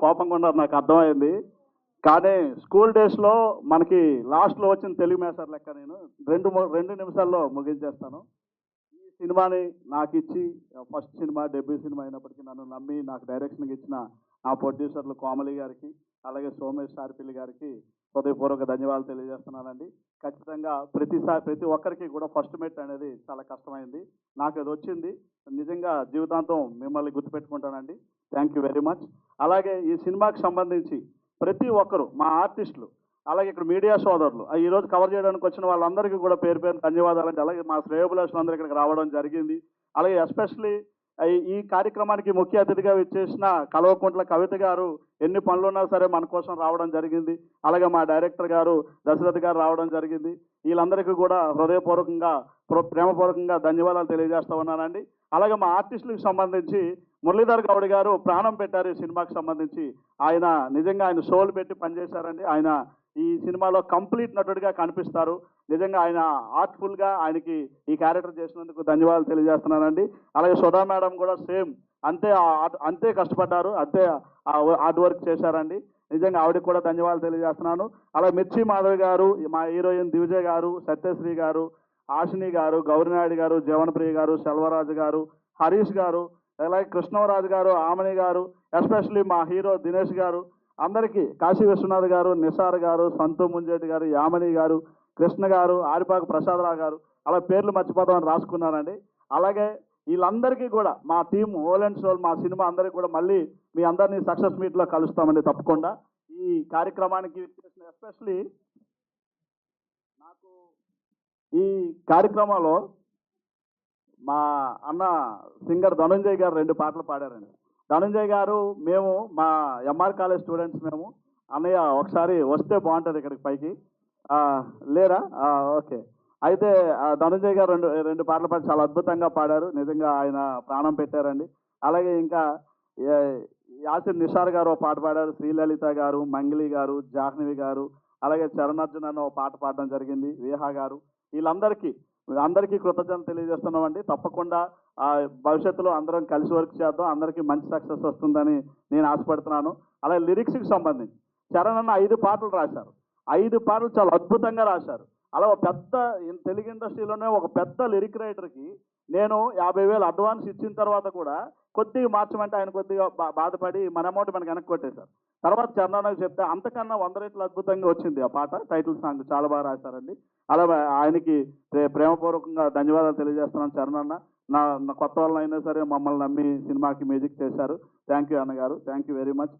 కోపంగా ఉన్నారు నాకు అర్థమైంది. కానీ స్కూల్ డేస్‌లో మనకి లాస్ట్‌లో వచ్చిన తెలుగు మేస్టర్ లెక్క నేను 2 నిమిషాల్లో ముగించేస్తాను. ఈ సినిమాని నాకిచ్చి ఫస్ట్ సినిమా, డెబ్యూ సినిమా అయినప్పటికీ నన్ను నమ్మి నాకు డైరెక్షన్‌గా ఇచ్చిన నా ప్రొడ్యూసర్లు కోమలి గారికి, అలాగే సోమేష్ సారిపల్లి గారికి హృదయపూర్వక ధన్యవాదాలు తెలియజేస్తున్నానండి. ఖచ్చితంగా ప్రతి ఒక్కరికి కూడా ఫస్ట్ మెట్ అనేది చాలా కష్టమైంది. నాకు అది వచ్చింది. నిజంగా జీవితాంతం మిమ్మల్ని గుర్తుపెట్టుకుంటానండి. Thank you very much. అలాగే ఈ సినిమాకి సంబంధించి ప్రతి ఒక్కరు మా ఆర్టిస్టులు, అలాగే ఇక్కడ మీడియా సోదరులు, ఈరోజు కవర్ చేయడానికి వచ్చిన వాళ్ళందరికీ కూడా పేరు పేరున ధన్యవాదాలండి. అలాగే మా శ్రేయోభిలాషులందరూ ఇక్కడికి రావడం జరిగింది. అలాగే ఎస్పెషల్లీ ఈ కార్యక్రమానికి ముఖ్య అతిథిగా విచ్చేసిన కల్వకుంట్ల కవిత గారు ఎన్ని పనులున్నా సరే మన కోసం రావడం జరిగింది. అలాగే మా డైరెక్టర్ గారు దశరథ్ గారు రావడం జరిగింది. వీళ్ళందరికీ కూడా హృదయపూర్వకంగా ప్రేమపూర్వకంగా ధన్యవాదాలు తెలియజేస్తా ఉన్నానండి. అలాగే మా ఆర్టిస్టులకు సంబంధించి మురళీధర్ గౌడ్ గారు ప్రాణం పెట్టారు ఈ సినిమాకి సంబంధించి. ఆయన నిజంగా ఆయన సోల్ పెట్టి పనిచేశారండి. ఆయన ఈ సినిమాలో కంప్లీట్ నటుడిగా కనిపిస్తారు. నిజంగా ఆయన ఆర్ట్ఫుల్గా ఆయనకి ఈ క్యారెక్టర్ చేసినందుకు ధన్యవాదాలు తెలియజేస్తున్నానండి. అలాగే సుధా మేడం కూడా సేమ్ అంతే కష్టపడ్డారు, అంతే హార్డ్ వర్క్ చేశారండి. నిజంగా ఆవిడకి కూడా ధన్యవాదాలు తెలియజేస్తున్నాను. అలాగే మిర్చి మాధవ్ గారు, మా హీరోయిన్ దివిజయ్ గారు, సత్యశ్రీ గారు, ఆశిని గారు, గౌరినాయుడు గారు, జీవనప్రియ గారు, సెల్వరాజు గారు, హరీష్ గారు, అలాగే కృష్ణరాజు గారు, ఆమని గారు, ఎస్పెషల్లీ మా హీరో దినేష్ గారు, అందరికీ కాశీ విశ్వనాథ్ గారు, నిసార్ గారు, సంతు ముంజేటి గారు, యామని గారు, కృష్ణ గారు, ఆరిపాకు ప్రసాదరావు గారు, అలా పేర్లు మర్చిపోతామని రాసుకున్నానండి. అలాగే వీళ్ళందరికీ కూడా మా టీం హోల్ అండ్ సోల్ మా సినిమా అందరికీ కూడా మళ్ళీ మీ అందరినీ సక్సెస్ మీట్లో కలుస్తామండి తప్పకుండా. ఈ కార్యక్రమానికి ఎస్పెషల్లీ నాకు ఈ కార్యక్రమంలో మా అన్న సింగర్ ధనుంజయ్ గారు 2 పాటలు పాడారండి. ధనుంజయ్ గారు మేము మా ఎంఆర్ కాలేజ్ స్టూడెంట్స్ మేము. అన్నయ్య ఒకసారి వస్తే బాగుంటుంది ఇక్కడికి పైకి. లేరా? ఓకే. అయితే ధనుంజయ్ గారు రెండు పాటలు పాడి చాలా అద్భుతంగా పాడారు. నిజంగా ఆయన ప్రాణం పెట్టారండి. అలాగే ఇంకా యాసిర్ నిషార్ గారు ఒక పాట పాడారు. శ్రీలలిత గారు, మంగిలి గారు, జాహ్నవి గారు, అలాగే చరణార్జున్ అన్న ఒక పాట పాడడం జరిగింది. విహా గారు, అందరికీ కృతజ్ఞతలు తెలియజేస్తున్నామండి. తప్పకుండా భవిష్యత్తులో అందరం కలిసి వర్క్ చేద్దాం. అందరికీ మంచి సక్సెస్ వస్తుందని నేను ఆశపడుతున్నాను. అలాగే లిరిక్స్కి సంబంధించి చరణ్ అన్న 5 పాటలు రాశారు. 5 పాటలు చాలా అద్భుతంగా రాశారు. అలా ఒక పెద్ద తెలుగు ఇండస్ట్రీలోనే ఒక పెద్ద లిరిక్ రైటర్కి నేను 50,000 అడ్వాన్స్ ఇచ్చిన తర్వాత కూడా కొద్దిగా మార్చమంటే ఆయన కొద్దిగా బాధపడి మన అమౌంట్ మనకు వెనక్కి కొట్టేశారు. తర్వాత చరణానికి చెప్తే అంతకన్నా 100 రెట్లు అద్భుతంగా వచ్చింది ఆ పాట. టైటిల్ సాంగ్ చాలా బాగా రాశారండి. అలా ఆయనకి ప్రేమపూర్వకంగా ధన్యవాదాలు తెలియజేస్తున్నాను చరణ్. నా కొత్త వాళ్ళైనా సరే మమ్మల్ని నమ్మి సినిమాకి మ్యూజిక్ చేశారు. థ్యాంక్ యూ అన్నగారు, థ్యాంక్ యూ వెరీ మచ్.